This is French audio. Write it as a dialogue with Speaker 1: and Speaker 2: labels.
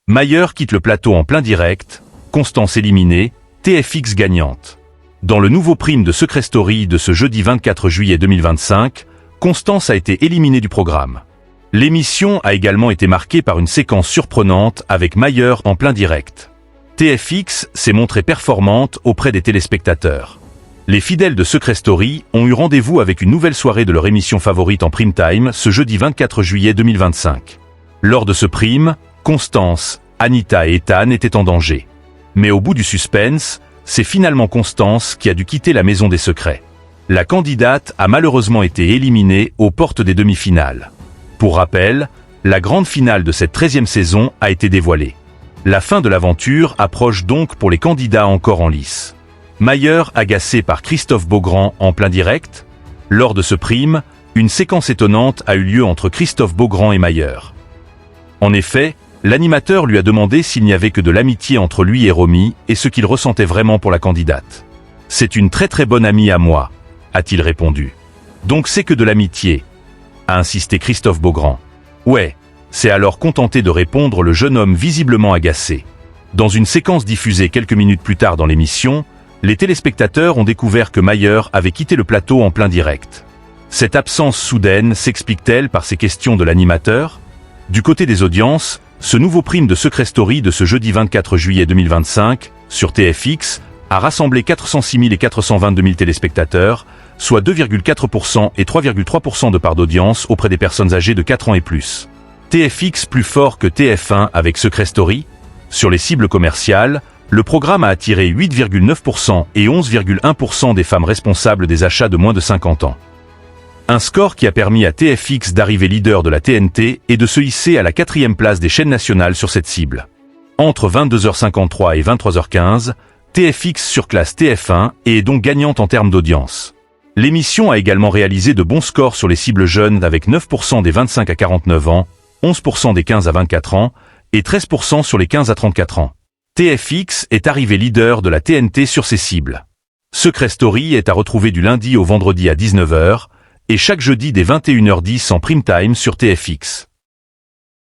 Speaker 1: Mayer quitte le plateau en plein direct, Constance éliminée, TFX gagnante. Dans le nouveau prime de Secret Story de ce jeudi 24 juillet 2025, Constance a été éliminée du programme. L'émission a également été marquée par une séquence surprenante avec Mayer en plein direct. TFX s'est montrée performante auprès des téléspectateurs. Les fidèles de Secret Story ont eu rendez-vous avec une nouvelle soirée de leur émission favorite en prime time ce jeudi 24 juillet 2025. Lors de ce prime, Constance, Anita et Ethan étaient en danger. Mais au bout du suspense, c'est finalement Constance qui a dû quitter la maison des secrets. La candidate a malheureusement été éliminée aux portes des demi-finales. Pour rappel, la grande finale de cette 13e saison a été dévoilée. La fin de l'aventure approche donc pour les candidats encore en lice. Mayer agacé par Christophe Beaugrand en plein direct. Lors de ce prime, une séquence étonnante a eu lieu entre Christophe Beaugrand et Mayer. En effet, l'animateur lui a demandé s'il n'y avait que de l'amitié entre lui et Romy et ce qu'il ressentait vraiment pour la candidate. « C'est une très très bonne amie à moi », a-t-il répondu. « Donc c'est que de l'amitié », a insisté Christophe Beaugrand. « Ouais », s'est alors contenté de répondre le jeune homme visiblement agacé. Dans une séquence diffusée quelques minutes plus tard dans l'émission, les téléspectateurs ont découvert que Mayer avait quitté le plateau en plein direct. Cette absence soudaine s'explique-t-elle par ces questions de l'animateur ? Du côté des audiences, ce nouveau prime de Secret Story de ce jeudi 24 juillet 2025, sur TFX, a rassemblé 406 422 000 téléspectateurs, soit 2,4% et 3,3% de part d'audience auprès des personnes âgées de 4 ans et plus. TFX plus fort que TF1 avec Secret Story ? Sur les cibles commerciales, le programme a attiré 8,9% et 11,1% des femmes responsables des achats de moins de 50 ans. Un score qui a permis à TFX d'arriver leader de la TNT et de se hisser à la 4e place des chaînes nationales sur cette cible. Entre 22h53 et 23h15, TFX surclasse TF1 et est donc gagnante en termes d'audience. L'émission a également réalisé de bons scores sur les cibles jeunes avec 9% des 25 à 49 ans, 11% des 15 à 24 ans et 13% sur les 15 à 34 ans. TFX est arrivé leader de la TNT sur ces cibles. Secret Story est à retrouver du lundi au vendredi à 19h et chaque jeudi dès 21h10 en prime time sur TFX.